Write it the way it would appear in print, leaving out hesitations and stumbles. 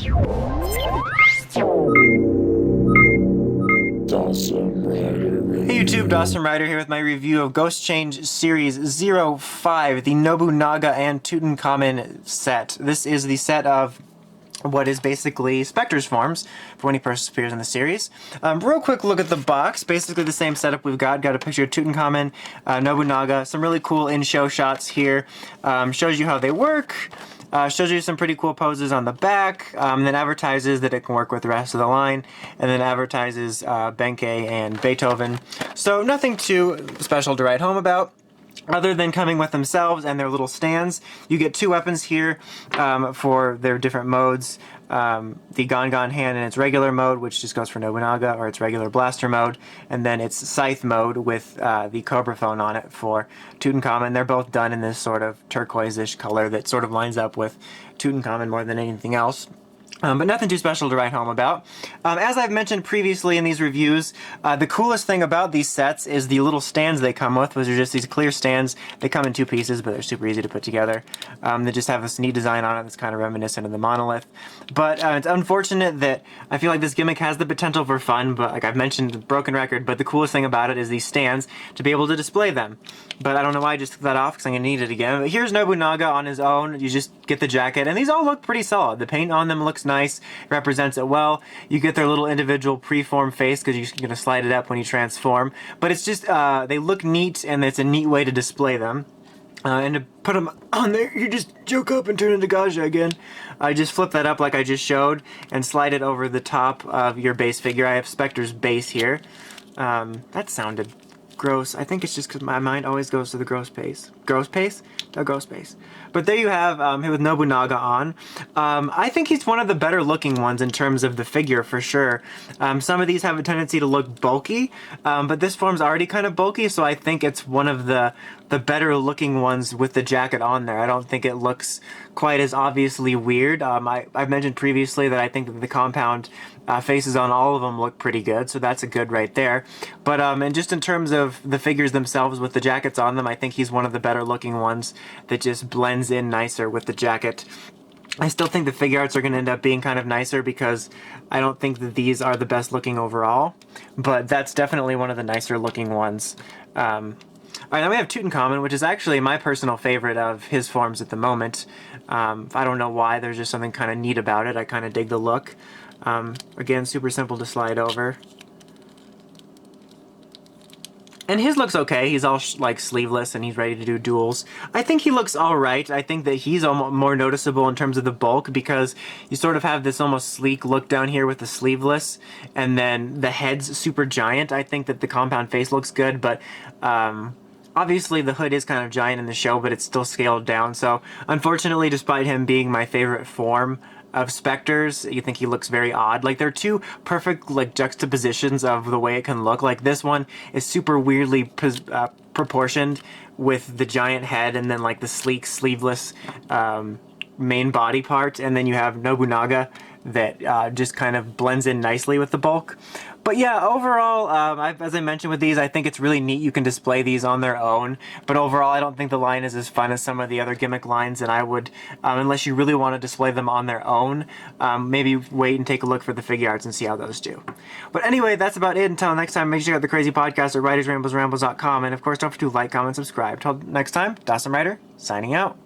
Hey YouTube, Dawson Rider here with my review of Ghost Change Series 05, the Nobunaga and Tutankhamen set. This is the set of what is basically Specter's forms for when he first appears in the series. Real quick look at the box. Basically the same setup we've got. Got a picture of Tutankhamen, Nobunaga, some really cool in-show shots here. Shows you how they work. Shows you some pretty cool poses on the back, then advertises that it can work with the rest of the line, and then advertises Benkei and Beethoven. So nothing too special to write home about, other than coming with themselves and their little stands. You get two weapons here for their different modes. The Gongon hand in its regular mode, which just goes for Nobunaga, or its regular blaster mode, and then its scythe mode with the Cobra phone on it for Tutankhamen. They're both done in this sort of turquoise-ish color that sort of lines up with Tutankhamen more than anything else. But nothing too special to write home about. As I've mentioned previously in these reviews, the coolest thing about these sets is the little stands they come with, which are just these clear stands. They come in two pieces, but they're super easy to put together. They just have this neat design on it that's kind of reminiscent of the monolith. But it's unfortunate that I feel like this gimmick has the potential for fun, but like I've mentioned, broken record, but the coolest thing about it is these stands to be able to display them. But I don't know why I just took that off, because I'm going to need it again. But here's Nobunaga on his own. You just get the jacket, and these all look pretty solid. The paint on them looks nice, represents it well. You get their little individual preform face, because you're going to slide it up when you transform. But it's just, they look neat, and it's a neat way to display them. And to put them on there, you just joke up and turn into Gaja again. I just flip that up like I just showed, and slide it over the top of your base figure. I have Specter's base here. That sounded gross. I think it's just because my mind always goes to the gross pace. Gross pace? No, gross pace. But there you have him with Nobunaga on. I think he's one of the better looking ones in terms of the figure for sure. Some of these have a tendency to look bulky, but this form's already kind of bulky, so I think it's one of the better looking ones with the jacket on there. I don't think it looks quite as obviously weird. I've mentioned previously that I think that the compound faces on all of them look pretty good, so that's a good right there. But and just in terms of the figures themselves with the jackets on them, I think he's one of the better looking ones that just blends in nicer with the jacket. I still think the figure arts are going to end up being kind of nicer because I don't think that these are the best looking overall, but that's definitely one of the nicer looking ones. Alright, now we have Tutankhamun, which is actually my personal favorite of his forms at the moment. I don't know why, there's just something kind of neat about it. I kind of dig the look. Again, super simple to slide over. And his looks okay. He's all like sleeveless and he's ready to do duels. I think he looks alright. I think that he's more noticeable in terms of the bulk because you sort of have this almost sleek look down here with the sleeveless, and then the head's super giant. I think that the compound face looks good, but obviously the hood is kind of giant in the show, but it's still scaled down. So unfortunately, despite him being my favorite form of Specters, you think he looks very odd. Like, they're two perfect like juxtapositions of the way it can look. Like, this one is super weirdly proportioned with the giant head and then like the sleek sleeveless main body part, and then you have Nobunaga that just kind of blends in nicely with the bulk. But yeah, overall, as I mentioned with these, I think it's really neat you can display these on their own. But overall, I don't think the line is as fun as some of the other gimmick lines, and I would, unless you really want to display them on their own, maybe wait and take a look for the figure arts and see how those do. But anyway, that's about it. Until next time, make sure you check out the Crazy Podcast at writersramblesrambles.com. And of course, don't forget to like, comment, subscribe. Till next time, Dawson Rider, signing out.